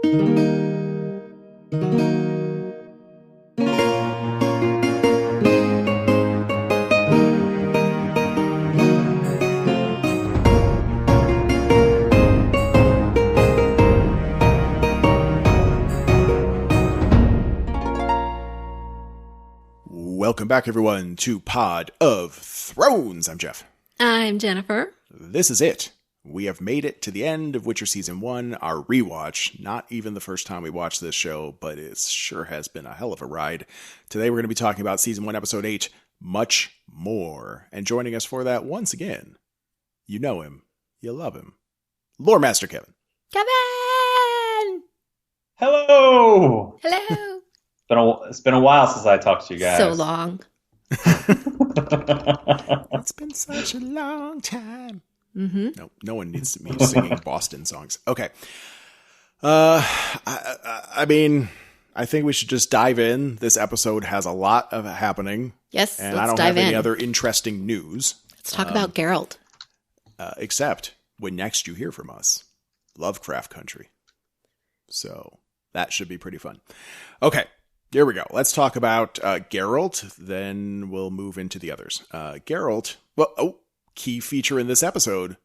Welcome back, everyone, to Pod of Thrones. I'm Jeff. I'm Jennifer. This is it. We have made it to the end of Witcher Season 1, our rewatch. Not even the first time we watched this show, but it sure has been a hell of a ride. Today we're going to be talking about Season 1, Episode 8, Much More. And joining us for that once again, you know him, you love him, Lore Master Kevin. Kevin! Hello! Hello! It's been a while since I talked to you guys. So long. It's been such a long time. Mm-hmm. No one needs me singing Boston songs. Okay. I mean, I think we should just dive in. This episode has a lot of happening. Yes, and let's I don't dive have any in. other interesting news. Let's talk about Geralt. Except when next you hear from us, Lovecraft Country. So that should be pretty fun. Okay. Here we go. Let's talk about Geralt, then we'll move into the others. Geralt, key feature in this episode,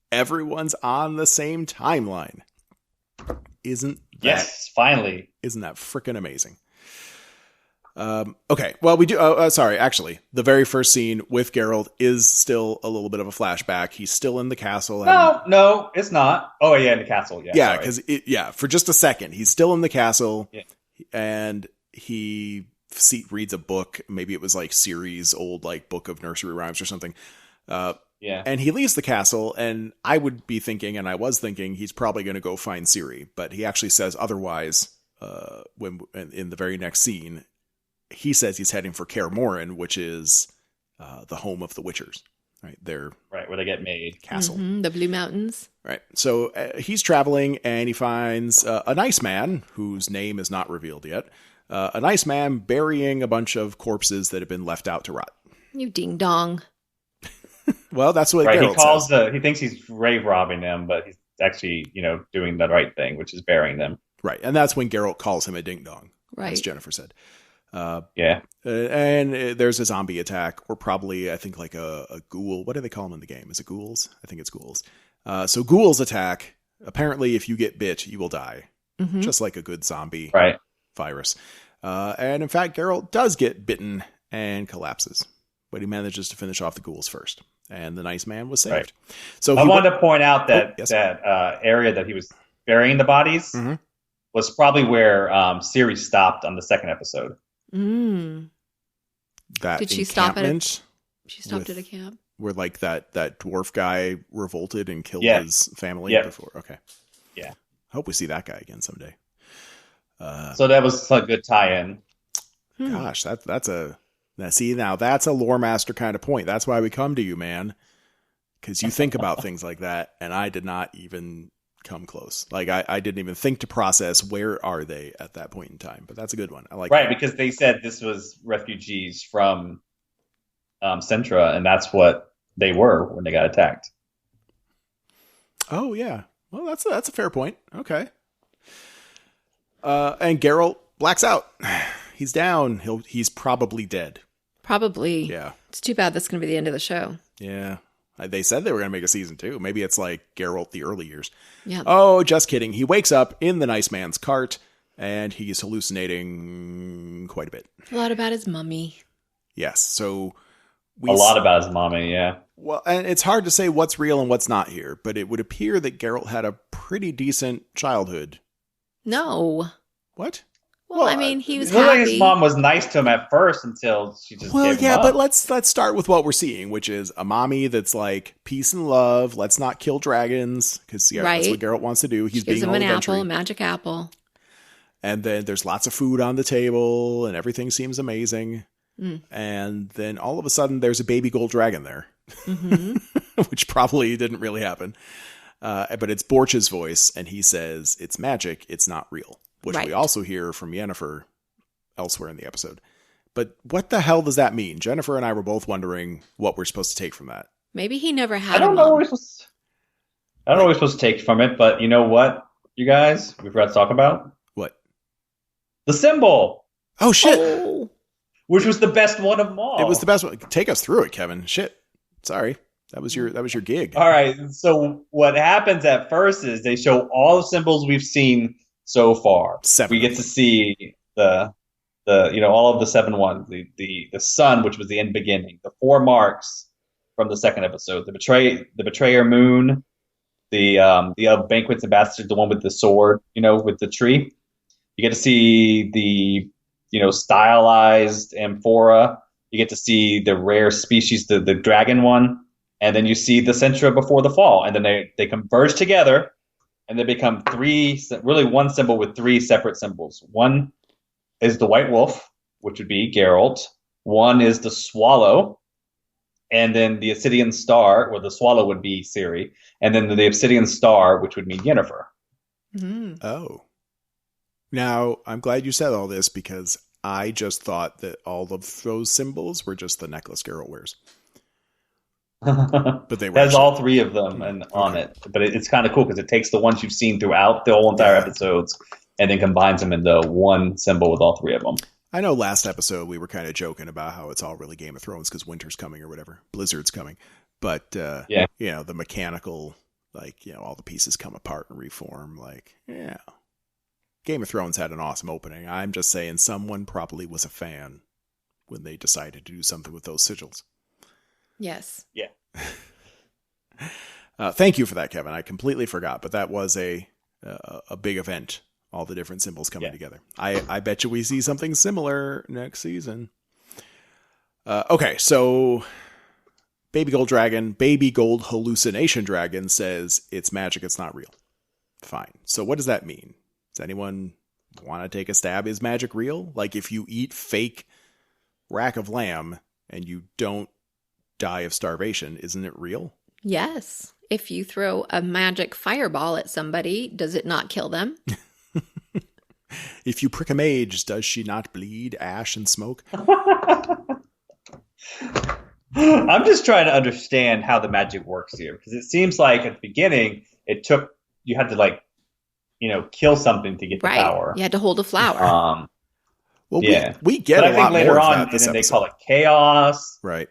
everyone's on the same timeline. Finally. Isn't that freaking amazing? Okay, well, we do, actually, the very first scene with Geralt is still a little bit of a flashback. He's still in the castle. No, it's not. Oh, yeah, in the castle, Yeah, because, for just a second, he's still in the castle, and he reads a book. Maybe it was like Ciri's old like book of nursery rhymes or something. And he leaves the castle, and I would be thinking, and I was thinking, he's probably going to go find Ciri, but he actually says otherwise. When in the very next scene, he says he's heading for Kaer Morhen, which is the home of the Witchers. Right, where they get made. Castle, the Blue Mountains. Right, so he's traveling, and he finds a nice man whose name is not revealed yet. A nice man burying a bunch of corpses that have been left out to rot. You ding dong. Well, that's what Geralt says. He thinks he's grave robbing them, but he's actually, doing the right thing, which is burying them. Right, and that's when Geralt calls him a ding dong, as Jennifer said. And there's a zombie attack, or probably, I think, like a ghoul. What do they call them in the game? Is it ghouls? I think it's ghouls. So ghouls attack. Apparently, if you get bit, you will die. Mm-hmm. Just like a good zombie virus. And in fact, Geralt does get bitten and collapses. But he manages to finish off the ghouls first. And the nice man was saved. Right. So I wanted to point out that that area that he was burying the bodies was probably where Ciri stopped on the second episode. That Did she stop at it? She stopped at a camp? Where like that dwarf guy revolted and killed his family before. Okay. Yeah. Hope we see that guy again someday. So that was a good tie-in. Gosh, that's a lore master kind of point. That's why we come to you, man. Because you think about things like that, and I did not even come close. Like I didn't even think to process where are they at that point in time. But that's a good one. I like that. Because they said this was refugees from Centra, and that's what they were when they got attacked. Oh yeah. Well, that's a fair point. Okay. And Geralt blacks out. He's down. He's probably dead. Probably. Yeah. It's too bad that's going to be the end of the show. Yeah. They said they were going to make a season 2. Maybe it's like Geralt the early years. Yeah. Oh, just kidding. He wakes up in the nice man's cart, and he's hallucinating quite a bit. A lot about his mummy. Yes. So a lot about his mommy, yeah. Well, and it's hard to say what's real and what's not here, but it would appear that Geralt had a pretty decent childhood. No. What? Well, I mean, he was happy. happy. His mom was nice to him at first until she just gave him up. But let's start with what we're seeing, which is a mommy that's like peace and love. Let's not kill dragons because that's what Geralt wants to do. He's gives being him an adventure-y. apple, a magic apple, and then there's lots of food on the table, and everything seems amazing. And then all of a sudden, there's a baby gold dragon there, which probably didn't really happen. But it's Borch's voice, and he says it's magic. It's not real. Which we also hear from Yennefer elsewhere in the episode. But what the hell does that mean? Jennifer and I were both wondering what we're supposed to take from that. Maybe he never had I don't know what we're supposed to take from it, but you know what? you guys, we forgot to talk about? What? The symbol! Oh, shit! Which was the best one of them all. It was the best one. Take us through it, Kevin. Shit. Sorry. That was your gig. All right. So what happens at first is they show all the symbols we've seen so far. 7. We get to see the all of the 7 ones. The sun, which was the end beginning. The 4 marks from the second episode. The betrayer moon. The banquet's ambassador, the one with the sword, with the tree. You get to see the stylized amphora. You get to see the rare species, the dragon one. And then you see the Centra before the fall. And then they converge together and they become one symbol with 3 separate symbols. One is the white wolf, which would be Geralt. One is the swallow. And then the obsidian star, or the swallow would be Ciri. And then the obsidian star, which would mean Yennefer. Mm-hmm. Oh. Now, I'm glad you said all this because I just thought that all of those symbols were just the necklace Geralt wears. But they were has all 3 of them on it. But it's kind of cool because it takes the ones you've seen throughout the whole entire episodes and then combines them into one symbol with all 3 of them. I know last episode we were kind of joking about how it's all really Game of Thrones because winter's coming or whatever. Blizzard's coming. But, the mechanical, all the pieces come apart and reform. Game of Thrones had an awesome opening. I'm just saying someone probably was a fan when they decided to do something with those sigils. Yes. Yeah. Thank you for that, Kevin. I completely forgot, but that was a big event. All the different symbols coming together. I bet you we see something similar next season. Okay, so Baby Gold Hallucination Dragon says it's magic, it's not real. Fine. So what does that mean? Does anyone want to take a stab? Is magic real? Like if you eat fake rack of lamb and you don't die of starvation, isn't it real? Yes. If you throw a magic fireball at somebody, does it not kill them? If you prick a mage, does she not bleed ash and smoke? I'm just trying to understand how the magic works here because it seems like at the beginning you had to kill something to get the power. You had to hold a flower. We get a lot later more on, of that this and then episode. they call it chaos. Right.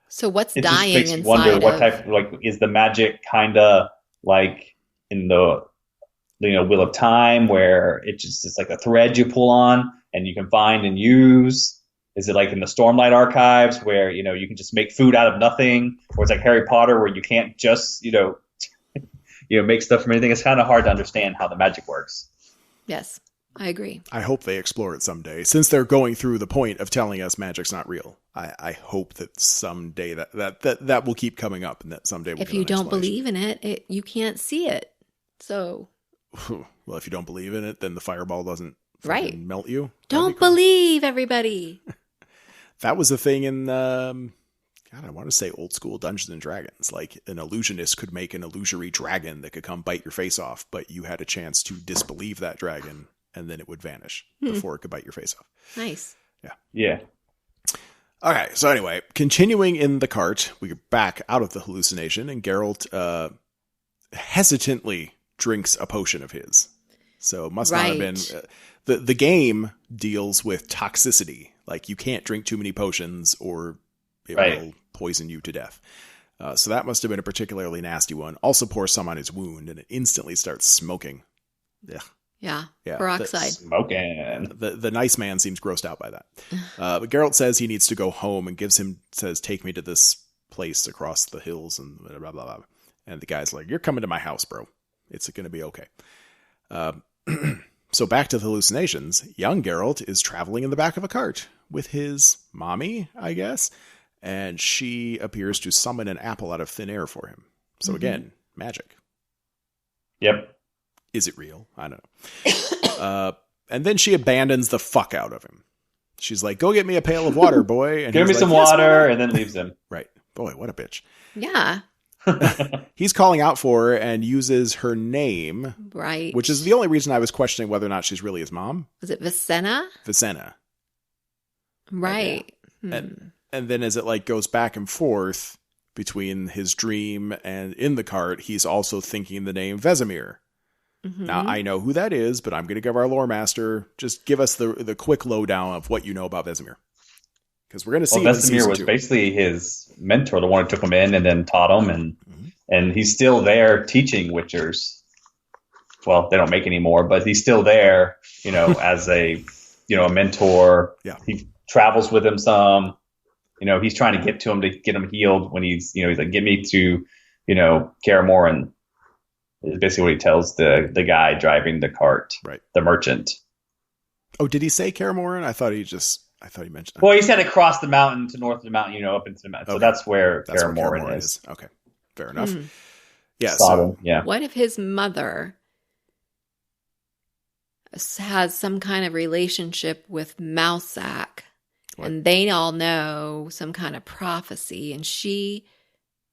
So what's it dying just makes inside you wonder of... what type is the magic kind of like in the Wheel of Time where it's like a thread you pull on and you can find and use? Is it like in the Stormlight archives where you can just make food out of nothing, or it's like Harry Potter where you can't just make stuff from anything? It's kind of hard to understand how the magic works. Yes, I agree. I hope they explore it someday. Since they're going through the point of telling us magic's not real, I hope that someday that will keep coming up, and that someday we'll if you don't believe in it, you can't see it. So, well, if you don't believe in it, then the fireball doesn't melt you. Don't believe, everybody. That was a thing in I want to say old school Dungeons and Dragons. Like an illusionist could make an illusory dragon that could come bite your face off, but you had a chance to disbelieve that dragon, and then it would vanish before it could bite your face off. Nice. Yeah. Okay, so anyway, continuing in the cart, we're back out of the hallucination, and Geralt hesitantly drinks a potion of his. So it must not have been... The game deals with toxicity. Like, you can't drink too many potions or it will poison you to death. So that must have been a particularly nasty one. Also pours some on his wound, and it instantly starts smoking. Ugh. Yeah, peroxide. Smoking. The nice man seems grossed out by that. But Geralt says he needs to go home and says, take me to this place across the hills and blah, blah, blah. And the guy's like, you're coming to my house, bro. It's going to be okay. So back to the hallucinations. Young Geralt is traveling in the back of a cart with his mommy, I guess. And she appears to summon an apple out of thin air for him. So again, magic. Yep. Is it real? I don't know. And then she abandons the fuck out of him. She's like, go get me a pail of water, boy. And give me some water, and then leaves him. Right. Boy, what a bitch. Yeah. He's calling out for her and uses her name. Right. Which is the only reason I was questioning whether or not she's really his mom. Was it Vicenna? Vicenna. Right. And then as it like goes back and forth, between his dream and in the cart, he's also thinking the name Vesemir. Mm-hmm. Now, I know who that is, but I'm going to give our lore master, just give us the quick lowdown of what you know about Vesemir. Because we're going to see Vesemir was basically his mentor, the one who took him in and then taught him, and he's still there teaching Witchers. Well, they don't make any more, but he's still there, as a mentor. Yeah. He travels with him some. He's trying to get to him to get him healed when he's like, get me to, Karamor, and is basically what he tells the guy driving the cart, right? The merchant. Oh, did he say Karamor? I thought he mentioned. Well, he said across the mountain to north of the mountain, up into the mountain. Okay. So that's where Karamor is. Okay, fair enough. Mm. Yeah. Sodden, yeah. What if his mother has some kind of relationship with Mousak, and they all know some kind of prophecy, and she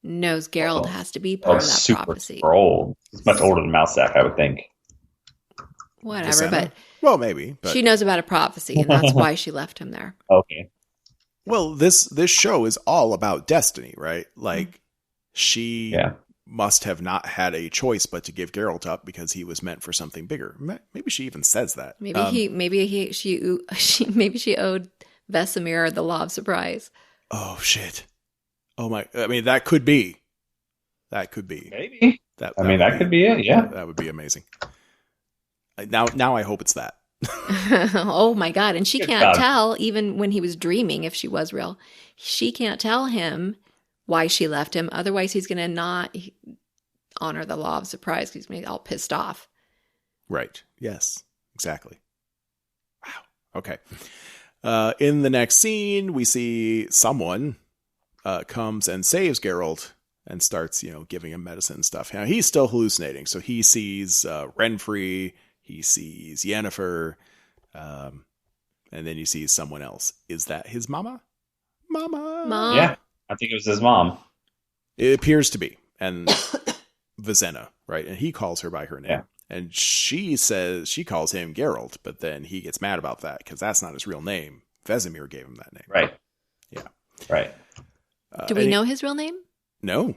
knows Geralt has to be part of that prophecy? Super old. He's much older than Mousak, I would think. Whatever, but well, maybe. But... she knows about a prophecy, and that's why she left him there. Okay. Well, this show is all about destiny, right? Like, she must have not had a choice but to give Geralt up because he was meant for something bigger. Maybe she even says that. Maybe she owed Vesemir the Law of Surprise. Oh shit! Oh my! I mean, that could be. Maybe. That could be it. Yeah, that would be amazing. Now I hope it's that. Oh my god! And she can't tell, even when he was dreaming, if she was real. She can't tell him why she left him. Otherwise, he's going to not honor the Law of Surprise because he's going to be all pissed off. Right. Yes. Exactly. Wow. Okay. In the next scene, we see someone comes and saves Geralt and starts, giving him medicine and stuff. Now, he's still hallucinating. So he sees Renfrey, he sees Yennefer, and then he sees someone else. Is that his mama? Mom. Yeah, I think it was his mom. It appears to be. And Vizenna, right? And he calls her by her name. Yeah. And she says she calls him Geralt, but then he gets mad about that because that's not his real name. Vesemir gave him that name. Right. Yeah. Right. Do we know his real name? No.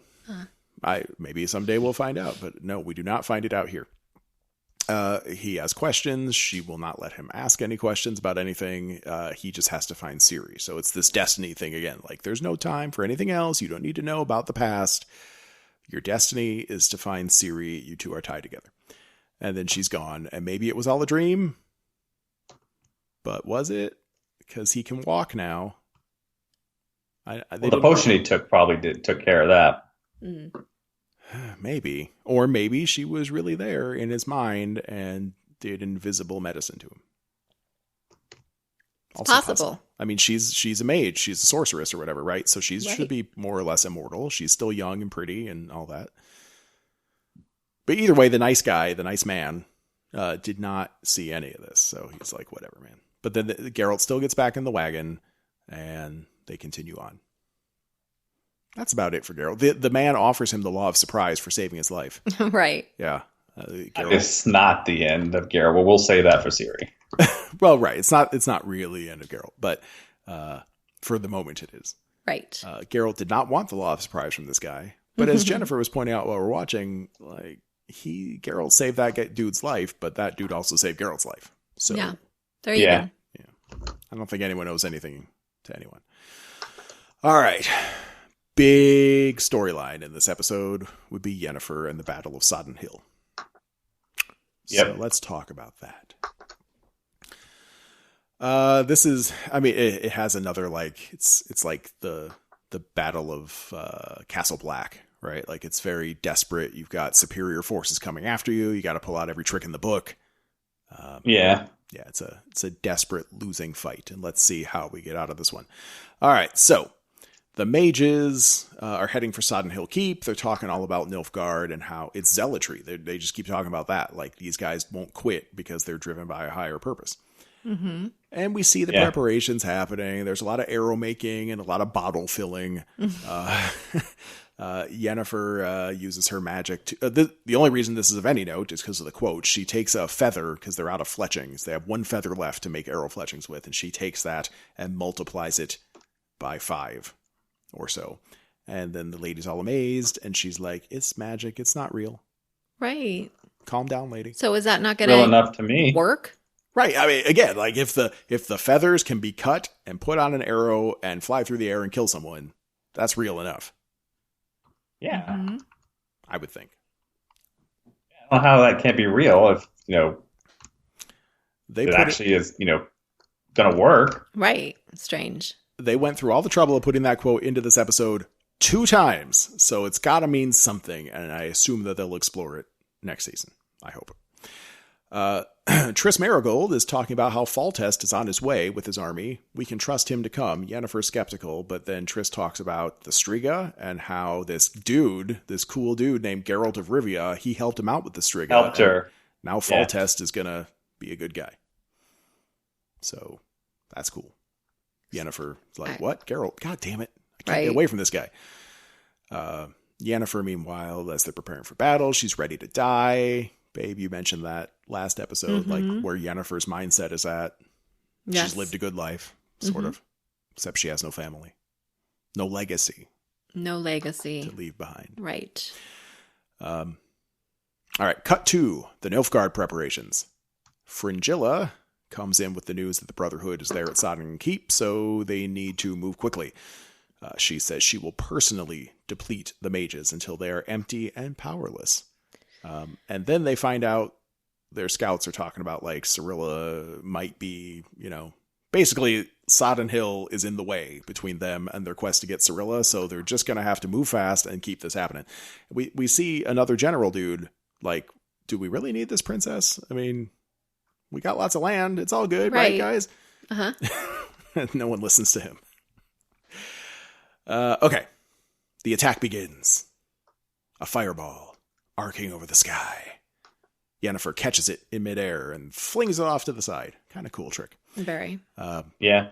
Maybe someday we'll find out, but no, we do not find it out here. He has questions. She will not let him ask any questions about anything. He just has to find Ciri. So it's this destiny thing again. Like, there's no time for anything else. You don't need to know about the past. Your destiny is to find Ciri. You two are tied together. And then she's gone. And maybe it was all a dream. But was it? Because he can walk now. The potion he took took care of that. Mm. Maybe. Or maybe she was really there in his mind and did invisible medicine to him. Also possible. I mean, she's a mage. She's a sorceress or whatever, right? So she should be more or less immortal. She's still young and pretty and all that. But either way, the nice guy, the nice man, did not see any of this. So he's like, whatever, man. But then Geralt still gets back in the wagon and they continue on. That's about it for Geralt. The man offers him the Law of Surprise for saving his life. Right. Yeah. It's not the end of Geralt. Well, we'll say that for Ciri. Well, right. It's not really the end of Geralt, but for the moment it is. Right. Geralt did not want the Law of Surprise from this guy. But as Jennifer was pointing out while we're watching, like, Geralt saved that dude's life, but that dude also saved Geralt's life. So yeah. There you go. Yeah. I don't think anyone owes anything to anyone. All right. Big storyline in this episode would be Yennefer and the Battle of Sodden Hill. Yep. So let's talk about that. This is, I mean, it has another, like, it's like the Battle of Castle Black, right? Like, it's very desperate. You've got superior forces coming after you. You got to pull out every trick in the book. Yeah, it's a desperate losing fight, and let's see how we get out of this one. All right, so the mages are heading for Sodden Hill Keep. They're talking all about Nilfgaard and how it's zealotry. They just keep talking about that. Like, these guys won't quit because they're driven by a higher purpose. Mm-hmm. And we see the preparations happening. There's a lot of arrow making and a lot of bottle filling. Yennefer uses her magic to... the only reason this is of any note is because of the quote. She takes a feather, because they're out of fletchings. They have one feather left to make arrow fletchings with, and she takes that and multiplies it by 5 or so. And then the lady's all amazed, and she's like, it's magic. It's not real. Right. Calm down, lady. So is that not going real enough to me work? Right. I mean, again, like if the feathers can be cut and put on an arrow and fly through the air and kill someone, that's real enough. Yeah. Mm-hmm. I would think. I don't know how that can't be real if, They it actually is, going to work. Right. Strange. They went through all the trouble of putting that quote into this episode 2 times, so it's got to mean something, and I assume that they'll explore it next season. I hope. Triss Marigold is talking about how Foltest is on his way with his army. We can trust him to come. Yennefer's skeptical, but then Triss talks about the Striga and how this cool dude named Geralt of Rivia, he helped him out with the Striga. Helped her. Now Foltest is going to be a good guy. So that's cool. Yennefer's like, what? Geralt? God damn it. I can't get away from this guy. Yennefer, meanwhile, as they're preparing for battle, she's ready to die. Babe, you mentioned that last episode, like where Yennefer's mindset is at. Yes. She's lived a good life, sort of, except she has no family. No legacy. No legacy. To leave behind. Right. All right, cut to the Nilfgaard preparations. Fringilla comes in with the news that the Brotherhood is there at Sodden Keep, so they need to move quickly. She says she will personally deplete the mages until they are empty and powerless. And then they find out their scouts are talking about like Cirilla might be, basically Sodden Hill is in the way between them and their quest to get Cirilla. So they're just going to have to move fast and keep this happening. We see another general dude like, do we really need this princess? I mean, we got lots of land. It's all good, right guys? Uh-huh. No one listens to him. Okay. The attack begins. A fireball arcing over the sky. Yennefer catches it in midair and flings it off to the side. Kind of cool trick. Very. Yeah.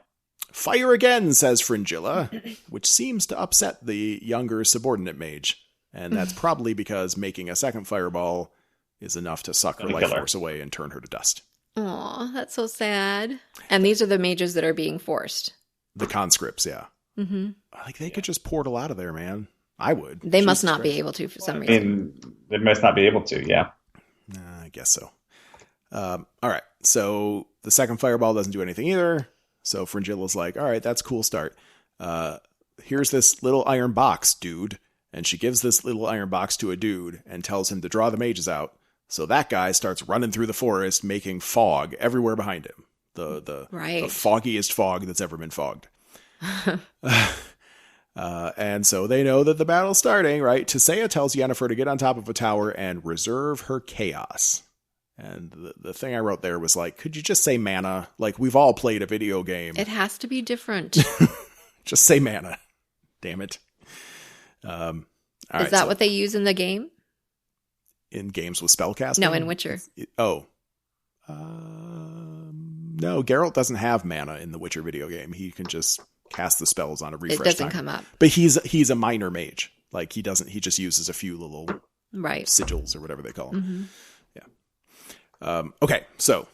Fire again, says Fringilla, which seems to upset the younger subordinate mage. And that's probably because making a second fireball is enough to suck her life force away and turn her to dust. Aw, that's so sad. And these are the mages that are being forced. The conscripts, yeah. Mm-hmm. Like, they could just portal out of there, man. I would. They must not be able to for some reason. They must not be able to, yeah. I guess so. All right. So the second fireball doesn't do anything either. So Fringilla's like, all right, that's a cool start. Here's this little iron box, dude. And she gives this little iron box to a dude and tells him to draw the mages out. So that guy starts running through the forest, making fog everywhere behind him. The foggiest fog that's ever been fogged. And so they know that the battle's starting, right? Tissaia tells Yennefer to get on top of a tower and reserve her chaos. And the thing I wrote there was like, could you just say mana? Like, we've all played a video game. It has to be different. Just say mana. Damn it. Is that what they use in the game? In games with spellcasting? No, in Witcher. No, Geralt doesn't have mana in the Witcher video game. He can just cast the spells on a refresh It doesn't time. come up. But he's a minor mage. Like, he just uses a few little sigils or whatever they call them. Mm-hmm. Yeah. Okay, so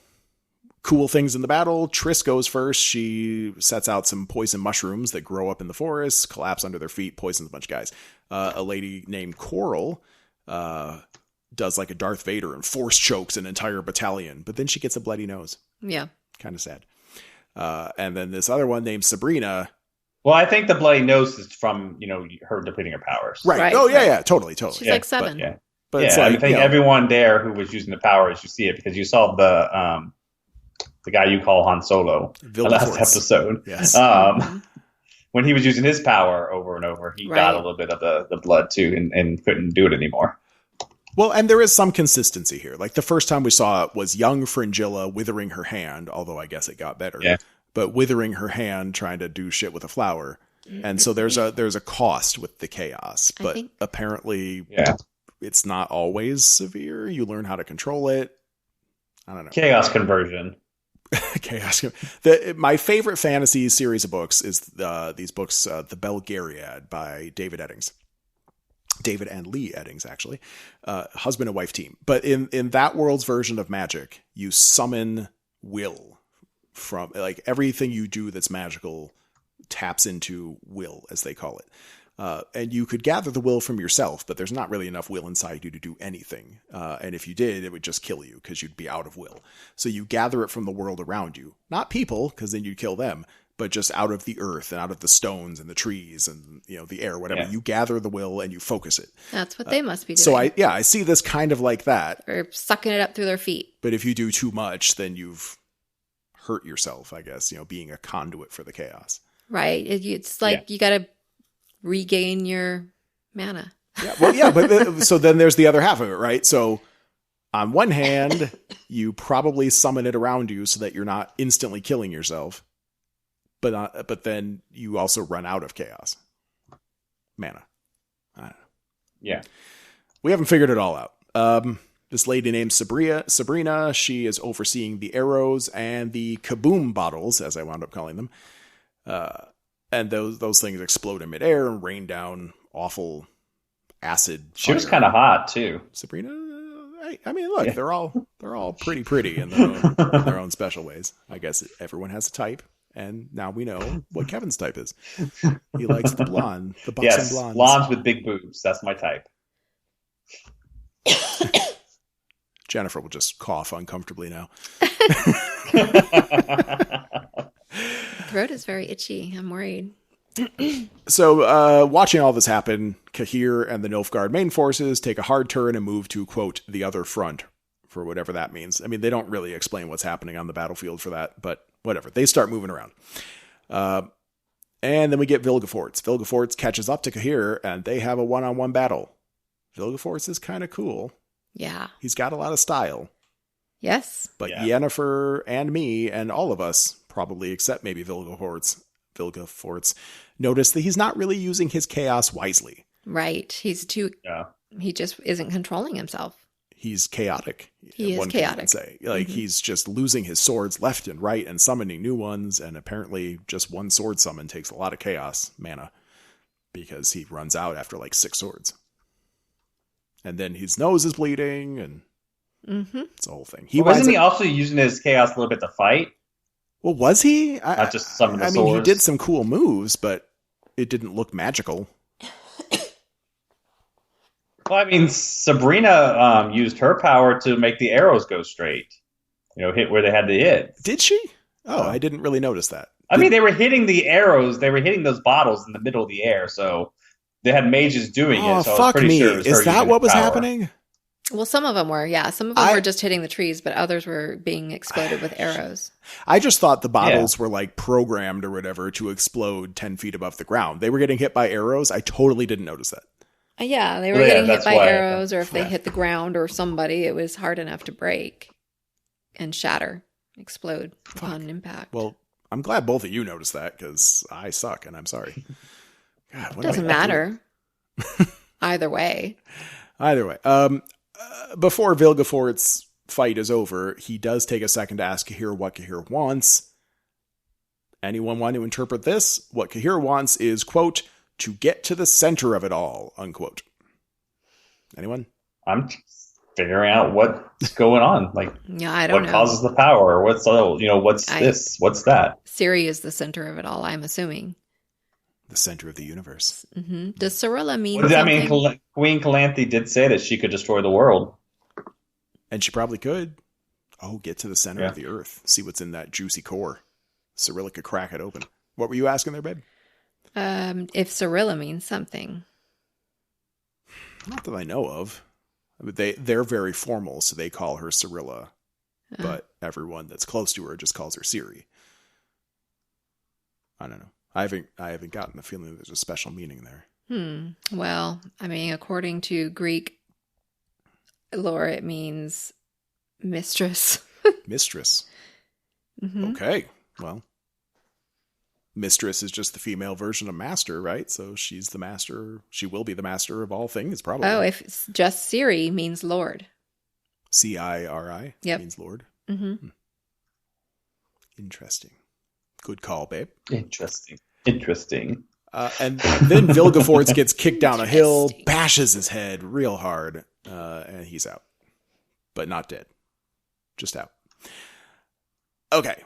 cool things in the battle. Triss goes first. She sets out some poison mushrooms that grow up in the forest, collapse under their feet, poisons a bunch of guys. A lady named Coral does like a Darth Vader and force chokes an entire battalion, but then she gets a bloody nose. Yeah. Kind of sad. And then this other one named Sabrina. Well, I think the bloody nose is from, her depleting her powers. Right. Oh, yeah, totally. She's like 7. But it's like, I think everyone there who was using the powers, you see it because you saw the guy you call Han Solo the last episode. Yes. When he was using his power over and over, he got a little bit of the blood too and couldn't do it anymore. Well, and there is some consistency here. Like the first time we saw it was young Fringilla withering her hand, although I guess it got better. Yeah. But withering her hand trying to do shit with a flower. And so there's a cost with the chaos. But apparently it's not always severe. You learn how to control it. I don't know. Chaos conversion. Chaos. My favorite fantasy series of books is these books, The Belgariad by David and Lee Eddings, actually. Husband and wife team. But in that world's version of magic, you summon will from, like, everything you do that's magical taps into will, as they call it. And you could gather the will from yourself, but there's not really enough will inside you to do anything. And if you did, it would just kill you because you'd be out of will. So you gather it from the world around you. Not people, because then you'd kill them, but just out of the earth and out of the stones and the trees and, the air, whatever. Yeah. You gather the will and you focus it. That's what they must be doing. So I see this kind of like that. Or sucking it up through their feet. But if you do too much, then you've hurt yourself, I guess, being a conduit for the chaos. Right. It's like you got to regain your mana. Yeah, well, yeah, but so then there's the other half of it, right? So on one hand, you probably summon it around you so that you're not instantly killing yourself, but then you also run out of chaos mana. I don't know. Yeah, we haven't figured it all out. This lady named Sabrina, she is overseeing the arrows and the kaboom bottles, as I wound up calling them. And those things explode in midair and rain down awful acid. She was kind of hot too. Sabrina, I mean, look, they're all pretty in their own special ways. I guess everyone has a type, and now we know what Kevin's type is. He likes the blonde, the buxom blondes. Blondes with big boobs. That's my type. Jennifer will just cough uncomfortably now. Throat is very itchy. I'm worried. So, watching all this happen, Cahir and the Nilfgaard main forces take a hard turn and move to, quote, the other front, for whatever that means. I mean, they don't really explain what's happening on the battlefield for that, but whatever. They start moving around. And then we get Vilgefortz. Vilgefortz catches up to Cahir, and they have a one-on-one battle. Vilgefortz is kind of cool. Yeah. He's got a lot of style. Yes. But Yennefer and me and all of us, probably except maybe Vilgefortz, notice that he's not really using his chaos wisely. Right. He's too... Yeah. He just isn't controlling himself. He's chaotic. He is chaotic. Say. Like, he's just losing his swords left and right and summoning new ones, and apparently just one sword summon takes a lot of chaos mana because he runs out after like 6 swords. And then his nose is bleeding, and it's a whole thing. Wasn't he also using his chaos a little bit to fight? Well, was he? Not just summon the swords. I mean, he did some cool moves, but it didn't look magical. Well, I mean, Sabrina used her power to make the arrows go straight. Hit where they had to hit. Did she? Oh, I didn't really notice that. I mean, they were hitting the arrows. They were hitting those bottles in the middle of the air, so they had mages doing it. So I was pretty sure it was her Is that what was happening? Well, some of them were, yeah. Some of them were just hitting the trees, but others were being exploded with arrows. I just thought the bottles were like programmed or whatever to explode 10 feet above the ground. They were getting hit by arrows. I totally didn't notice that. Yeah, they were getting hit by arrows, or if they hit the ground or somebody, it was hard enough to break and shatter, explode upon impact. Well, I'm glad both of you noticed that, because I suck, and I'm sorry. God, it doesn't matter. Either way. Before Vilgefortz's fight is over, he does take a second to ask Cahir what Cahir wants. Anyone want to interpret this? What Cahir wants is, quote, to get to the center of it all, unquote. Anyone? I'm figuring out what's going on. Like, I don't know. What causes the power? What's this? What's that? Ciri is the center of it all, I'm assuming. The center of the universe. Mm-hmm. Does Cirilla mean something? I mean, Queen Calanthe did say that she could destroy the world. And she probably could. Oh, get to the center of the earth. See what's in that juicy core. Cirilla could crack it open. What were you asking there, babe? If Cirilla means something. Not that I know of. They're very formal, so they call her Cirilla. But everyone that's close to her just calls her Ciri. I don't know. I haven't gotten the feeling there's a special meaning there. Well, I mean, according to Greek lore, it means mistress. Mistress. Mm-hmm. Okay. Well, mistress is just the female version of master, right? So she's the master. She will be the master of all things, probably. Oh, if it's just Ciri means Lord. Ciri means Lord. Mm-hmm. Interesting. Good call, babe. Interesting. And then Vilgefortz gets kicked down a hill, bashes his head real hard, and he's out. But not dead. Just out. Okay.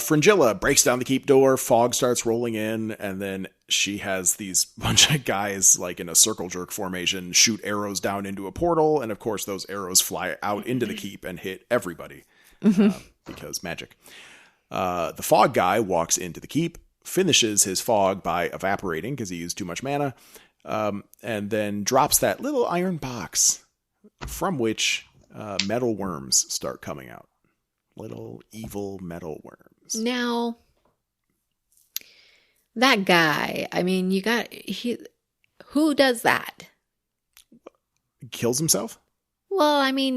Fringilla breaks down the keep door. Fog starts rolling in, and then she has these bunch of guys, like in a circle jerk formation, shoot arrows down into a portal, and of course those arrows fly out into the keep and hit everybody because magic. The fog guy walks into the keep, finishes his fog by evaporating because he used too much mana, and then drops that little iron box from which metal worms start coming out. Little evil metal worms. Now, that guy, I mean, who does that? Kills himself? Well, I mean,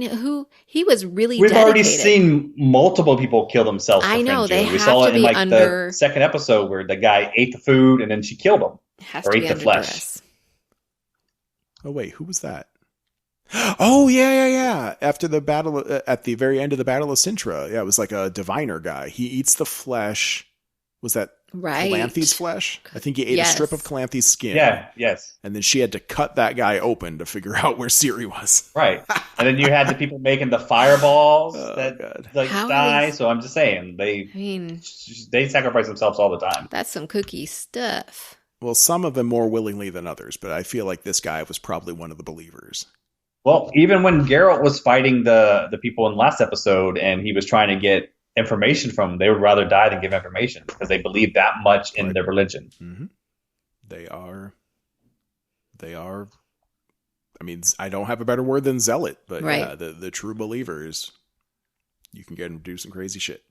he was really We've dedicated. already seen multiple people kill themselves. I know, they have we saw to it in be like under... the second episode where the guy ate the food and then she killed him. Has or to ate be the under flesh. duress. Oh, wait, who was that? Oh, yeah. After the battle, at the very end of the Battle of Sintra. Yeah, it was like a diviner guy. He eats the flesh. Was that right. Calanthe's flesh? I think he ate a strip of Calanthe's skin. Yeah, yes. And then she had to cut that guy open to figure out where Ciri was. Right. And then you had the people making the fireballs that die. So I'm just saying, they sacrifice themselves all the time. That's some cookie stuff. Well, some of them more willingly than others, but I feel like this guy was probably one of the believers. Well, even when Geralt was fighting the people in the last episode and he was trying to get information from them, they would rather die than give information because they believe that much in their religion. Mm-hmm. They are, I mean, I don't have a better word than zealot, but yeah, the true believers, you can get them to do some crazy shit.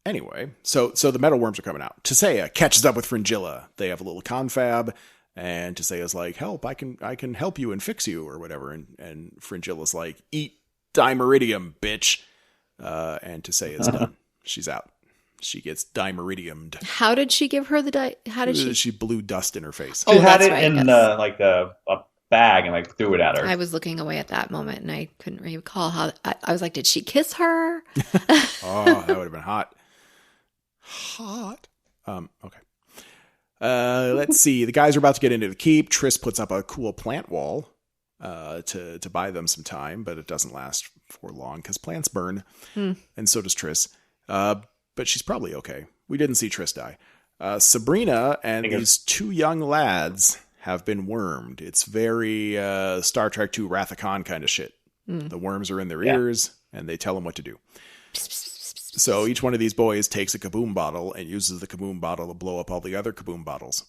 Anyway, so the metal worms are coming out. Tisea catches up with Fringilla. They have a little confab. And Tisea's like, help, I can help you and fix you or whatever. And Fringilla's like, eat dimeridium, bitch. And Tisea's done. She's out. She gets dimeridiumed. How did she give her how did she? She blew dust in her face. She had it in a bag and threw it at her. I was looking away at that moment and I couldn't recall how. I was like, did she kiss her? Oh, that would have been hot. Hot. Okay. Let's see. The guys are about to get into the keep. Triss puts up a cool plant wall to buy them some time, but it doesn't last for long because plants burn, and so does Triss. But she's probably okay. We didn't see Triss die. Sabrina and these two young lads have been wormed. It's very Star Trek II Wrath of Khan kind of shit. The worms are in their ears, and they tell them what to do. So each one of these boys takes a kaboom bottle and uses the kaboom bottle to blow up all the other kaboom bottles.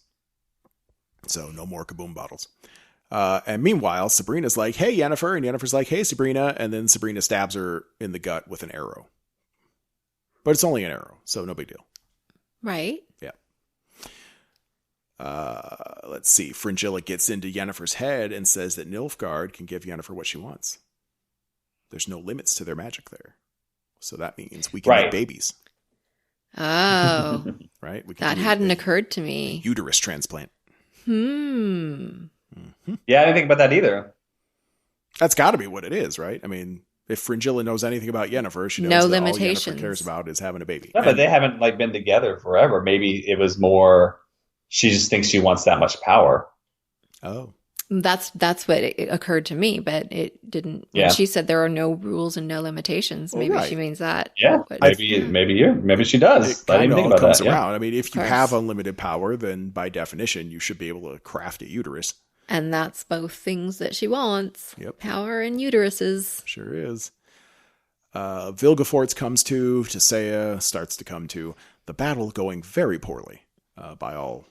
So no more kaboom bottles. And meanwhile, Sabrina's like, hey, Yennefer. And Yennefer's like, hey, Sabrina. And then Sabrina stabs her in the gut with an arrow. But it's only an arrow, so no big deal. Right. Yeah. Let's see. Fringilla gets into Yennefer's head and says that Nilfgaard can give Yennefer what she wants. There's no limits to their magic there. So that means we can make babies. Oh. Right? That hadn't occurred to me. Uterus transplant. Yeah, I didn't think about that either. That's got to be what it is, right? I mean, if Fringilla knows anything about Yennefer, she knows that all Yennefer cares about is having a baby. Yeah, but they haven't been together forever. Maybe it was more she just thinks she wants that much power. Oh. That's what it occurred to me, but it didn't. Yeah. When she said there are no rules and no limitations, maybe she means that. Yeah, maybe she does. It kind of all comes around. I mean, if you have unlimited power, then by definition, you should be able to craft a uterus. And that's both things that she wants. Yep. Power and uteruses. Sure is. Vilgefortz comes to. Tisea starts to come to. The battle going very poorly by all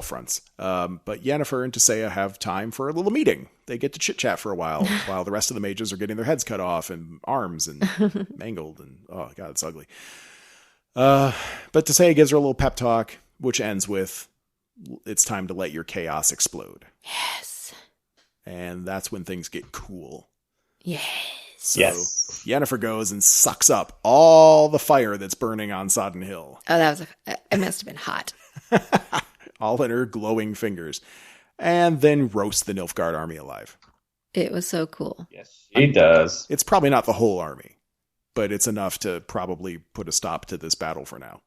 fronts. But Yennefer and Tisea have time for a little meeting. They get to chit-chat for a while the rest of the mages are getting their heads cut off and arms and mangled. And oh, God, it's ugly. But Tisea gives her a little pep talk, which ends with, it's time to let your chaos explode. Yes. And that's when things get cool. Yes. So Yennefer goes and sucks up all the fire that's burning on Sodden Hill. Oh, it must have been hot. All in her glowing fingers. And then roast the Nilfgaard army alive. It was so cool. Yes, she does. It's probably not the whole army, but it's enough to probably put a stop to this battle for now.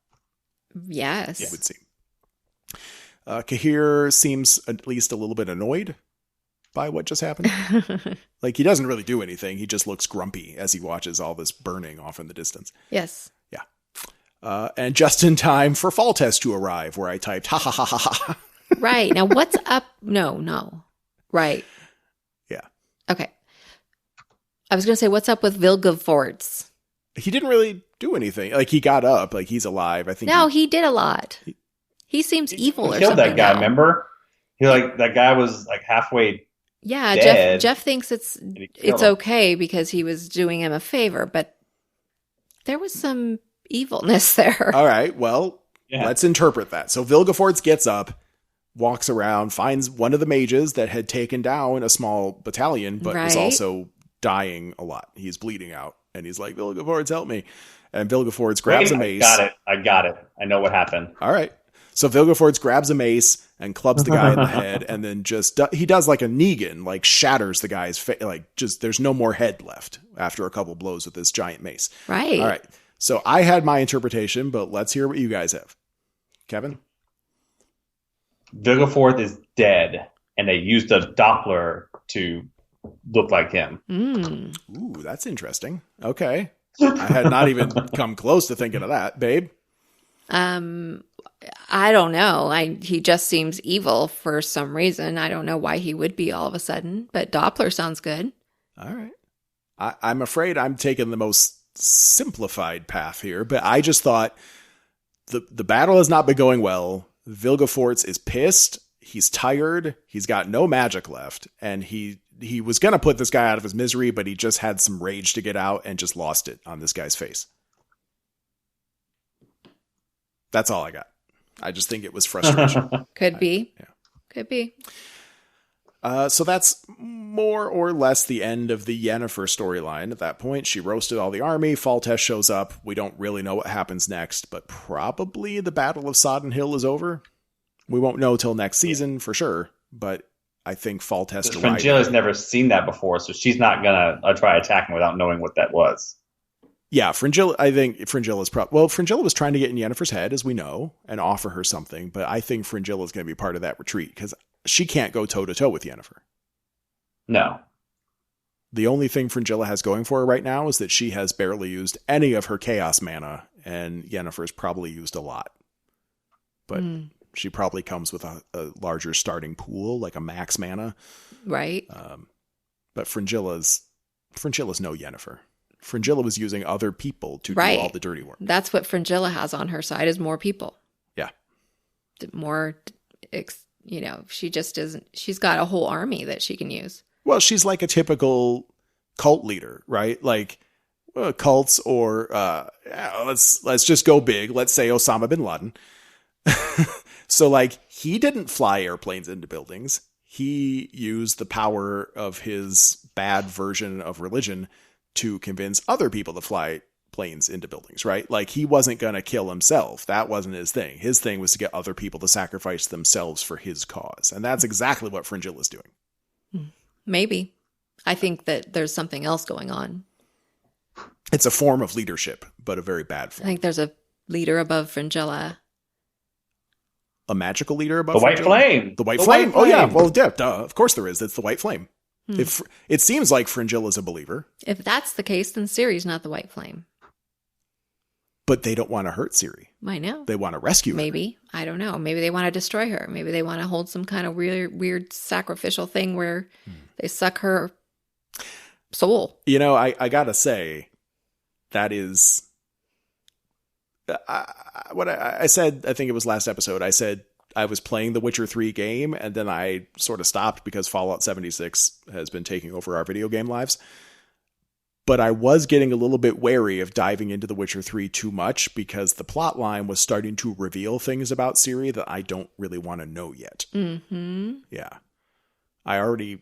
Yes. It would seem. Cahir seems at least a little bit annoyed by what just happened. Like, he doesn't really do anything. He just looks grumpy as he watches all this burning off in the distance. Yes. Yeah. And just in time for fall test to arrive, where I typed, ha ha ha ha ha. Right. Now, what's up? No. Right. Yeah. Okay. I was going to say, what's up with Vilgefortz? He didn't really do anything. Like, he got up. Like, he's alive. I think. No, he did a lot. He seems evil or something. He killed that guy, remember? That guy was like halfway dead. Jeff thinks it's okay because he was doing him a favor, but there was some evilness there. All right, well, let's interpret that. So Vilgefortz gets up, walks around, finds one of the mages that had taken down a small battalion, but was also dying a lot. He's bleeding out, and he's like, Vilgefortz, help me. And Vilgefortz grabs a mace. I got it. I know what happened. All right. So Vilgefortz grabs a mace and clubs the guy in the head, and then he does like a Negan, like shatters the guy's face. Like, just there's no more head left after a couple blows with this giant mace. Right. All right. So I had my interpretation, but let's hear what you guys have. Kevin? Vilgefortz is dead, and they used a Doppler to look like him. Ooh, that's interesting. Okay. I had not even come close to thinking of that, babe. I don't know. He just seems evil for some reason. I don't know why he would be all of a sudden, but Doppler sounds good. All right. I'm afraid I'm taking the most simplified path here, but I just thought the battle has not been going well. Vilgefortz is pissed. He's tired. He's got no magic left, and he was going to put this guy out of his misery, but he just had some rage to get out and just lost it on this guy's face. That's all I got. I just think it was frustration. Could be. Yeah. Could be. So that's more or less the end of the Yennefer storyline. At that point, she roasted all the army. Foltest shows up. We don't really know what happens next, but probably the Battle of Sodden Hill is over. We won't know till next season for sure, but I think Foltest arrived. Fringilla's never seen that before, so she's not going to try attacking without knowing what that was. Yeah, Fringilla, I think Fringilla's Fringilla was trying to get in Yennefer's head, as we know, and offer her something, but I think Fringilla's going to be part of that retreat, because she can't go toe-to-toe with Yennefer. No. The only thing Fringilla has going for her right now is that she has barely used any of her chaos mana, and Yennefer's probably used a lot. But she probably comes with a larger starting pool, like a max mana. Right. But Fringilla's no Yennefer. Fringilla was using other people to do all the dirty work. That's what Fringilla has on her side, is more people. Yeah. More, she just isn't, she's got a whole army that she can use. Well, she's like a typical cult leader, right? Like cults or, let's just go big. Let's say Osama bin Laden. So like, he didn't fly airplanes into buildings. He used the power of his bad version of religion to convince other people to fly planes into buildings, right? Like, he wasn't going to kill himself. That wasn't his thing. His thing was to get other people to sacrifice themselves for his cause. And that's exactly what Fringilla's doing. Maybe. I think that there's something else going on. It's a form of leadership, but a very bad form. I think there's a leader above Fringilla. A magical leader above the White Flame. The White Flame. Oh, yeah. Well, duh, of course there is. It's the White Flame. If it seems like Fringilla's a believer. If that's the case, then Ciri's not the White Flame. But they don't want to hurt Ciri. I know. They want to rescue her. Maybe. I don't know. Maybe they want to destroy her. Maybe they want to hold some kind of weird sacrificial thing where they suck her soul. I gotta say, that is what I said. I think it was last episode. I said I was playing the Witcher 3 game, and then I sort of stopped because Fallout 76 has been taking over our video game lives. But I was getting a little bit wary of diving into the Witcher 3 too much, because the plot line was starting to reveal things about Ciri that I don't really want to know yet. Mm-hmm. Yeah. I already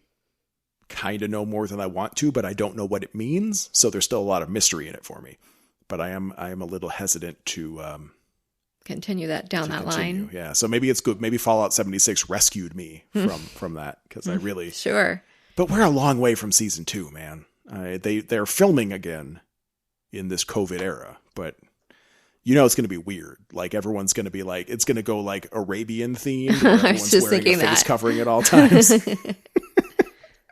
kind of know more than I want to, but I don't know what it means. So there's still a lot of mystery in it for me. But I am a little hesitant to continue that down that line. Yeah. So maybe it's good. Maybe Fallout 76 rescued me from that, because I really sure. But we're a long way from season 2, man. They're filming again in this COVID era, but it's going to be weird. Like, everyone's going to be like, it's going to go like Arabian themed. I was just thinking that. Face covering at all times.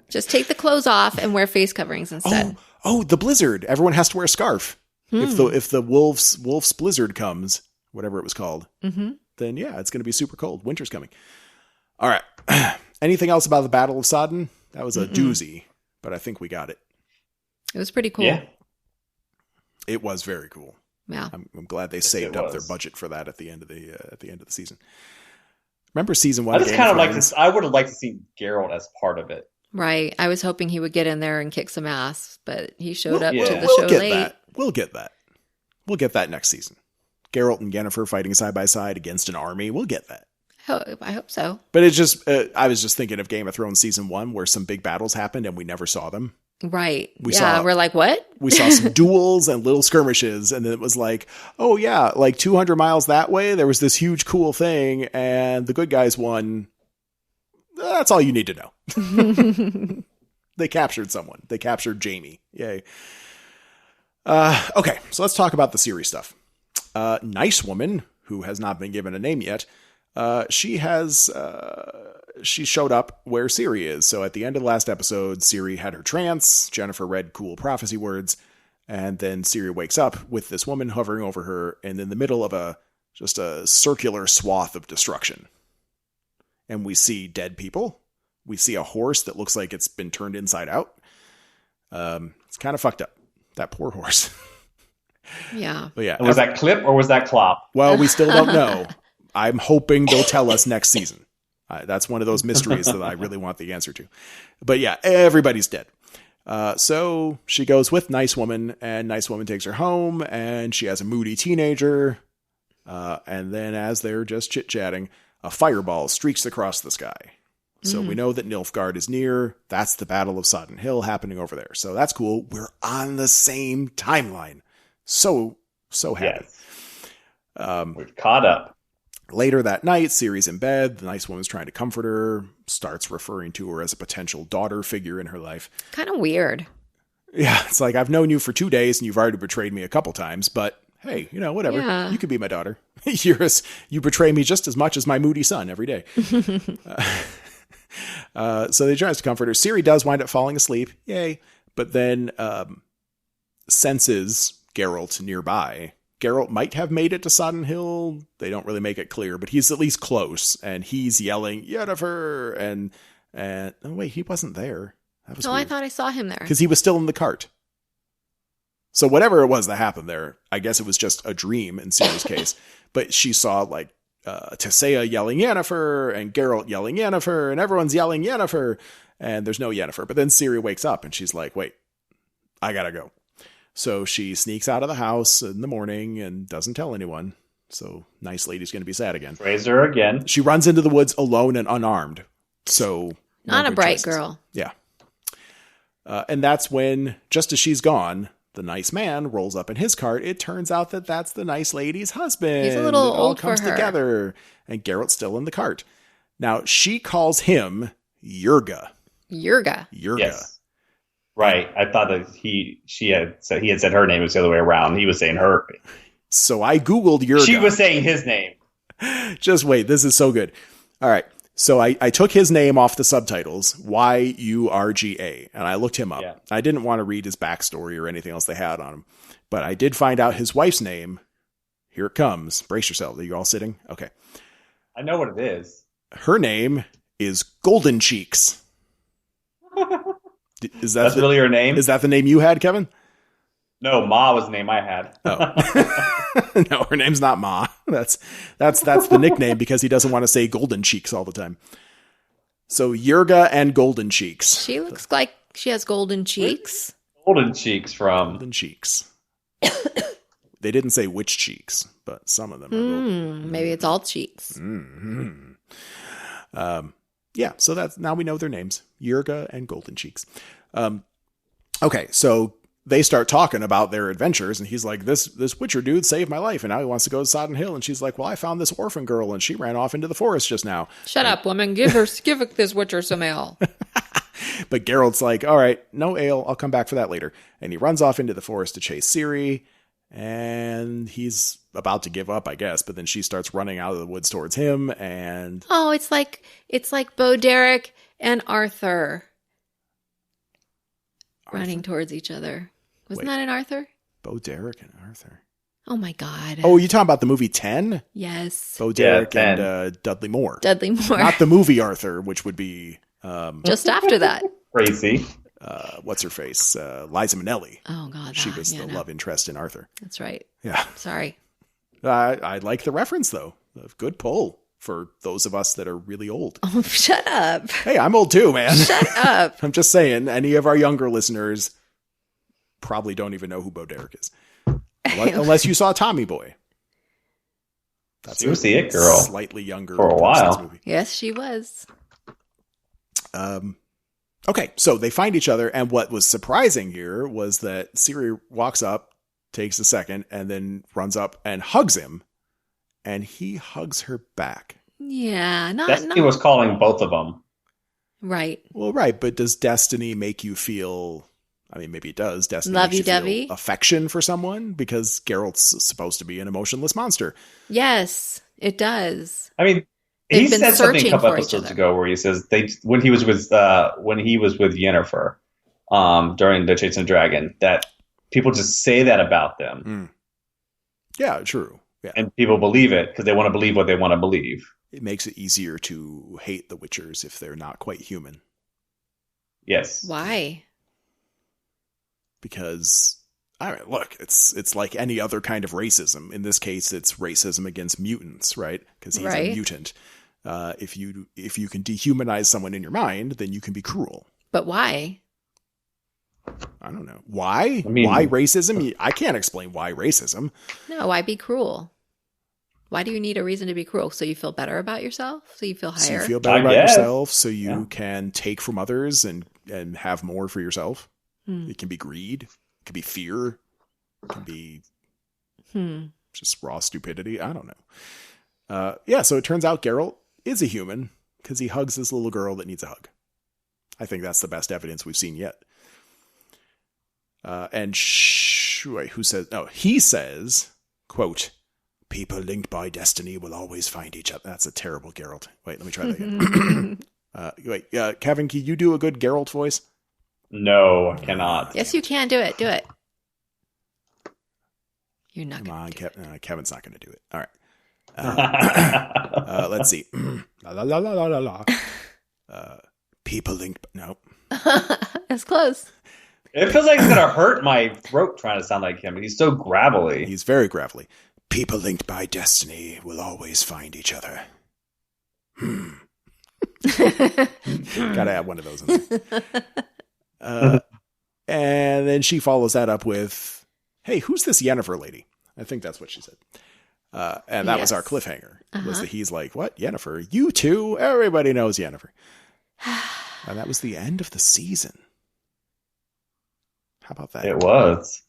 Just take the clothes off and wear face coverings instead. Oh, the blizzard. Everyone has to wear a scarf. If the wolf's blizzard comes, whatever it was called, then yeah, it's going to be super cold. Winter's coming. All right. Anything else about the Battle of Sodden? That was a doozy, but I think we got it. It was pretty cool. Yeah. It was very cool. Yeah. I'm glad they saved up their budget for that at the end of the season. Remember season 1? I just kind of like this. I would have liked to see Geralt as part of it. Right. I was hoping he would get in there and kick some ass, but he showed up to the we'll show get late. That. We'll get that. We'll get that next season. Geralt and Yennefer fighting side by side against an army. We'll get that. I hope so. But it's just, I was just thinking of Game of Thrones season 1 where some big battles happened and we never saw them. Right. We're like, what? We saw some duels and little skirmishes, and then it was like, oh yeah, like 200 miles that way, there was this huge cool thing, and the good guys won. That's all you need to know. They captured someone. They captured Jaime. Yay. Okay, so let's talk about the series stuff. Nice Woman, who has not been given a name yet, she showed up where Ciri is. So at the end of the last episode, Ciri had her trance, Jennifer read cool prophecy words, and then Ciri wakes up with this woman hovering over her and in the middle of just a circular swath of destruction. And we see dead people. We see a horse that looks like it's been turned inside out. It's kind of fucked up. That poor horse. Yeah. But yeah. And was that Clip or was that Clop? Well, we still don't know. I'm hoping they'll tell us next season. That's one of those mysteries that I really want the answer to. But yeah, everybody's dead. So she goes with Nice Woman, and Nice Woman takes her home, and she has a moody teenager. And then as they're just chit-chatting, a fireball streaks across the sky. So we know that Nilfgaard is near. That's the Battle of Sodden Hill happening over there. So that's cool. We're on the same timeline. So happy. Yes. We're caught up. Later that night, Ciri's in bed. The Nice Woman's trying to comfort her, starts referring to her as a potential daughter figure in her life. Kind of weird. Yeah, it's like, I've known you for 2 days and you've already betrayed me a couple times, but hey, whatever. Yeah. You could be my daughter. You betray me just as much as my moody son every day. So they tries to comfort her. Ciri does wind up falling asleep. Yay. But then senses Geralt nearby. Geralt might have made it to Sodden Hill. They don't really make it clear, but he's at least close, and he's yelling, Yennefer! And oh wait, he wasn't there. That was weird. I thought I saw him there. Because he was still in the cart. So whatever it was that happened there, I guess it was just a dream in Ciri's case. But she saw like Tissaia yelling Yennefer, and Geralt yelling Yennefer, and everyone's yelling Yennefer, and there's no Yennefer. But then Ciri wakes up, and she's like, wait, I gotta go. So she sneaks out of the house in the morning and doesn't tell anyone. So Nice Lady's going to be sad again. Praise her again. She runs into the woods alone and unarmed. So not a bright girl. Yeah. And that's when, just as she's gone, the nice man rolls up in his cart. It turns out that that's the Nice Lady's husband. He's a little old all comes for her. Together. And Geralt's still in the cart. Now, she calls him Yurga. Yes. Right. I thought that he had said her name was the other way around. He was saying her. So I Googled Yurga. She was saying his name. Just wait. This is so good. All right. So I took his name off the subtitles, Yurga, and I looked him up. Yeah. I didn't want to read his backstory or anything else they had on him, but I did find out his wife's name. Here it comes. Brace yourself. Are you all sitting? Okay. I know what it is. Her name is Golden Cheeks. That's really her name? Is that the name you had, Kevin? No, Ma was the name I had. Oh. No, her name's not Ma. That's the nickname because he doesn't want to say Golden Cheeks all the time. So Yurga and Golden Cheeks. She looks like she has golden cheeks. Golden Cheeks from? Golden Cheeks. They didn't say which cheeks, but some of them are golden. Maybe it's all cheeks. Mm-hmm. Yeah, so now we know their names. Yurga and Golden Cheeks. Okay, so they start talking about their adventures, and he's like, this Witcher dude saved my life, and now he wants to go to Sodden Hill. And she's like, well, I found this orphan girl, and she ran off into the forest just now. Shut up, woman. Give this Witcher some ale. But Geralt's like, all right, no ale. I'll come back for that later. And he runs off into the forest to chase Ciri, and he's about to give up, I guess. But then she starts running out of the woods towards him, and... Oh, it's like Bo Derek and Arthur. running towards each other. Wasn't that in Arthur? Bo Derek and Arthur. Oh my God. Oh, you talking about the movie 10? Yes. Bo Derek and Dudley Moore. Dudley Moore. Not the movie Arthur, which would be... just after that. Crazy. What's her face? Liza Minnelli. Oh God. She was the love interest in Arthur. That's right. Yeah. Sorry. I like the reference, though. Good pull for those of us that are really old. Oh, shut up. Hey, I'm old too, man. Shut up. I'm just saying, any of our younger listeners probably don't even know who Bo Derek is. Unless you saw Tommy Boy. She was the it girl. Slightly younger. For a while. Movie. Yes, she was. Okay, so they find each other, and what was surprising here was that Siri walks up, takes a second, and then runs up and hugs him, and he hugs her back. Yeah, Destiny was calling both of them. Right. Well, right, but does Destiny make you feel... I mean, maybe it does. Destiny lovey-dovey affection for someone because Geralt's supposed to be an emotionless monster. Yes, it does. I mean, he said something a couple episodes ago where he says when he was with Yennefer during the Chase and Dragon, that people just say that about them. Yeah, true. Yeah. And people believe it because they want to believe what they want to believe. It makes it easier to hate the Witchers if they're not quite human. Yes. Why? Because, I mean, look, it's like any other kind of racism. In this case, it's racism against mutants, right? Because he's a mutant. If you can dehumanize someone in your mind, then you can be cruel. But why? I don't know. Why? Why racism? I can't explain why racism. No, why be cruel? Why do you need a reason to be cruel? So you feel better about yourself? So you feel higher? So you feel better about yourself, so you can take from others and have more for yourself. It can be greed. It can be fear. It can be just raw stupidity. I don't know. So it turns out Geralt is a human because he hugs this little girl that needs a hug. I think that's the best evidence we've seen yet. Who says... No, he says, quote, "People linked by destiny will always find each other." That's a terrible Geralt. Wait, let me try that again. Kevin, can you do a good Geralt voice? No, I cannot. Yes, you can. Do it. Do it. You're not going to do it. Kevin's not going to do it. All right. Let's see. La, la, la, la, la, la. People linked... No. That's close. It feels like it's going to hurt my throat trying to sound like him. He's so gravelly. He's very gravelly. People linked by destiny will always find each other. Gotta add one of those in there. And then she follows that up with, "Hey, who's this Yennefer lady?" I think that's what she said. And that was our cliffhanger. Was that he's like, "What? Yennefer? You too? Everybody knows Yennefer." And that was the end of the season. How about that? It was.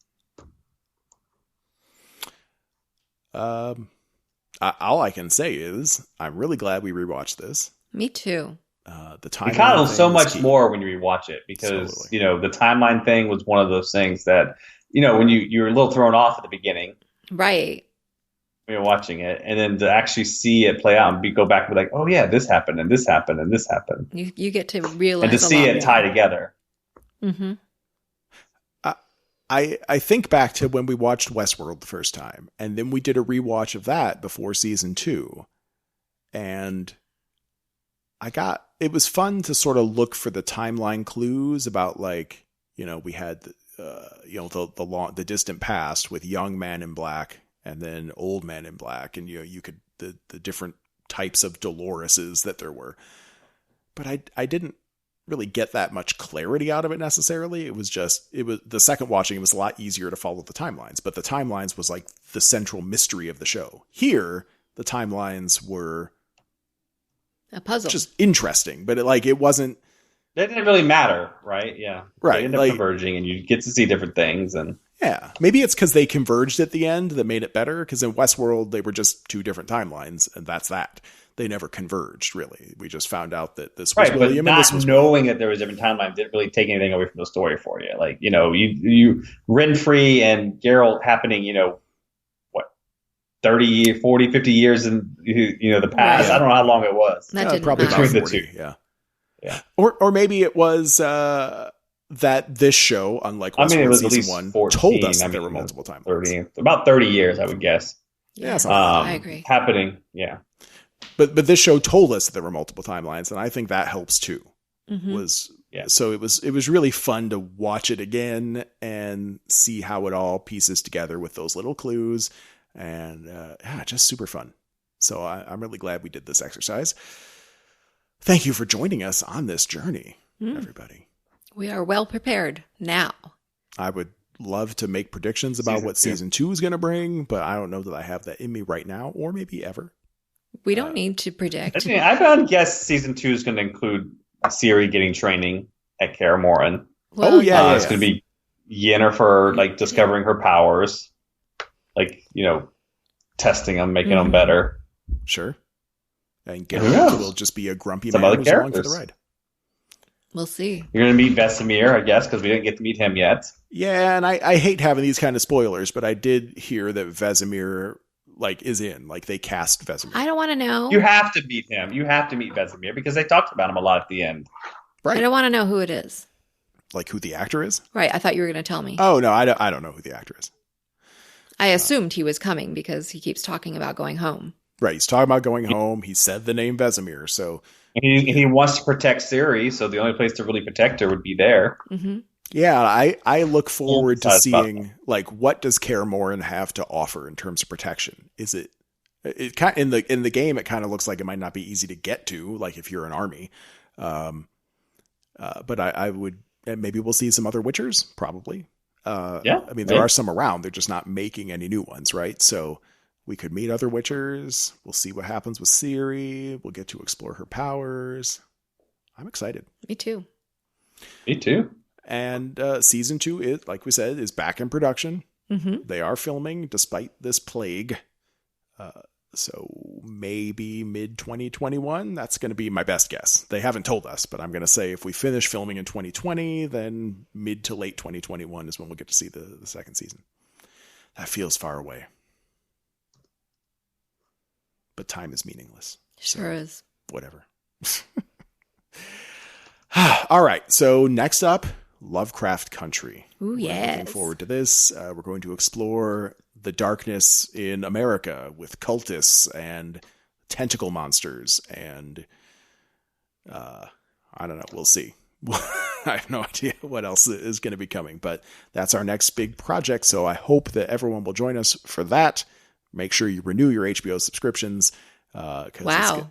All I can say is I'm really glad we rewatched this. Me too. The timeline. You kind of know so much more when you rewatch it because the timeline thing was one of those things that when you were a little thrown off at the beginning, right? When you're watching it, and then to actually see it play out and go back and be like, "Oh yeah, this happened and this happened and this happened." You get to realize and to see it tie together. Mm-hmm. I think back to when we watched Westworld the first time, and then we did a rewatch of that before season 2, and it was fun to sort of look for the timeline clues about we had the distant past with young Man in Black and then old Man in Black, and you could the different types of Doloreses that there were, but I didn't really get that much clarity out of it necessarily. It was the second watching, it was a lot easier to follow the timelines, but the timelines was like the central mystery of the show. Here, the timelines were a puzzle, just interesting, but it wasn't. It didn't really matter, right? Yeah, right. They end up converging, and you get to see different things, and yeah, maybe it's because they converged at the end that made it better. Because in Westworld, they were just two different timelines, and that's that. They never converged, really. We just found out that this was William, but and this was knowing that there was different timelines didn't really take anything away from the story for you. Like you Renfrey and Geralt happening, 30, 40, 50 years in the past. Right. I don't know how long it was. Probably about 40. Yeah. Or maybe it was that this show, unlike Westworld season 1, 14, told us that there were multiple timelines. About 30 years, I would guess. Yeah, I agree. Happening, yeah. But this show told us that there were multiple timelines, and I think that helps too. So it was really fun to watch it again and see how it all pieces together with those little clues, and just super fun. So I'm really glad we did this exercise. Thank you for joining us on this journey, everybody. We are well prepared now. I would love to make predictions about what season 2 is going to bring, but I don't know that I have that in me right now, or maybe ever. We don't need to predict. I would guess season 2 is going to include Ciri getting training at Kaer Morhen. Well, it's going to be Yennefer like discovering her powers, like testing them, making them better. Sure. And Geralt will just be a grumpy man who's along for the ride. We'll see. You're going to meet Vesemir, I guess, because we didn't get to meet him yet. Yeah, and I hate having these kind of spoilers, but I did hear that Vesemir is in. Like, they cast Vesemir. I don't want to know. You have to meet him. You have to meet Vesemir because they talked about him a lot at the end. Right. I don't want to know who it is. Like who the actor is? Right. I thought you were going to tell me. Oh, no, I don't know who the actor is. I assumed he was coming because he keeps talking about going home. Right. He's talking about going home. He said the name Vesemir, so... He wants to protect Ciri, so the only place to really protect her would be there. Mm-hmm. Yeah, I look forward to seeing what does Kaer Morhen have to offer in terms of protection. Is it in the game? It kind of looks like it might not be easy to get to, like if you're an army. But I would maybe we'll see some other Witchers, probably. Yeah, I mean there are some around. They're just not making any new ones, right? So. We could meet other Witchers. We'll see what happens with Ciri. We'll get to explore her powers. I'm excited. Me too. Me too. And season 2, like we said, is back in production. Mm-hmm. They are filming despite this plague. So maybe mid-2021. That's going to be my best guess. They haven't told us, but I'm going to say if we finish filming in 2020, then mid to late 2021 is when we'll get to see the second season. That feels far away. But time is meaningless. Sure is. Whatever. All right. So next up, Lovecraft Country. Ooh, yes. Looking forward to this. We're going to explore the darkness in America with cultists and tentacle monsters. And I don't know. We'll see. I have no idea what else is going to be coming. But that's our next big project. So I hope that everyone will join us for that. Make sure you renew your HBO subscriptions. Wow.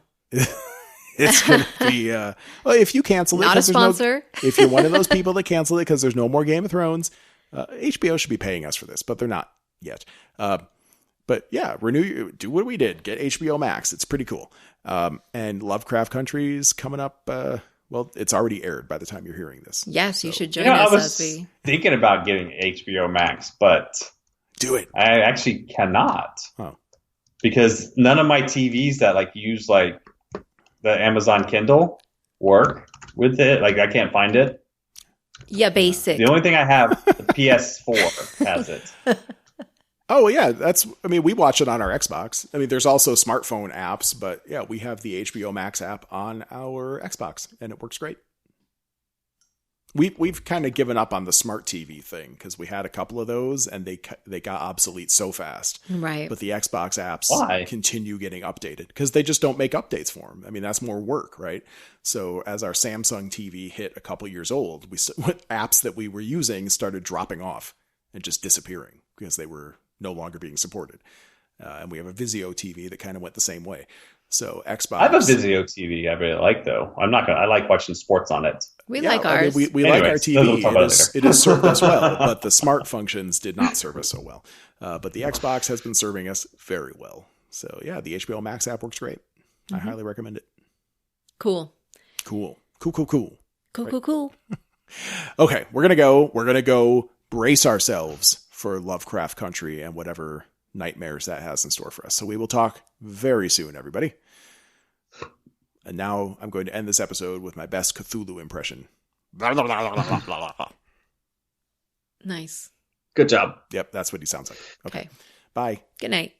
It's going to be, well, if you cancel it. Not a sponsor. If you're one of those people that cancel it because there's no more Game of Thrones, HBO should be paying us for this, but they're not yet. But yeah, do what we did. Get HBO Max. It's pretty cool. And Lovecraft Country is coming up. Well, it's already aired by the time you're hearing this. Yes, you should join us. I was thinking about getting HBO Max, but... Do it. I actually cannot. Oh. Because none of my TVs that use the Amazon Kindle work with it. I can't find it. Yeah, basic. The only thing I have, the PS4 has it. Oh yeah, we watch it on our Xbox. I mean, there's also smartphone apps, but yeah, we have the HBO Max app on our Xbox and it works great. We've kind of given up on the smart TV thing because we had a couple of those and they got obsolete so fast. Right. But the Xbox apps continue getting updated because they just don't make updates for them. I mean, that's more work, right? So as our Samsung TV hit a couple years old, apps that we were using started dropping off and just disappearing because they were no longer being supported. And we have a Vizio TV that kind of went the same way. So Xbox. I have a Vizio TV I really like though. I like watching sports on it. We like ours. I mean, we like our TV. It has served us well, but the smart functions did not serve us so well. But the Xbox has been serving us very well. So yeah, the HBO Max app works great. Mm-hmm. I highly recommend it. Cool. Cool. Okay, we're gonna go brace ourselves for Lovecraft Country and whatever nightmares that has in store for us. So we will talk very soon, everybody. And now I'm going to end this episode with my best Cthulhu impression. Nice. Good job. Yep, that's what he sounds like. Okay. Bye. Good night.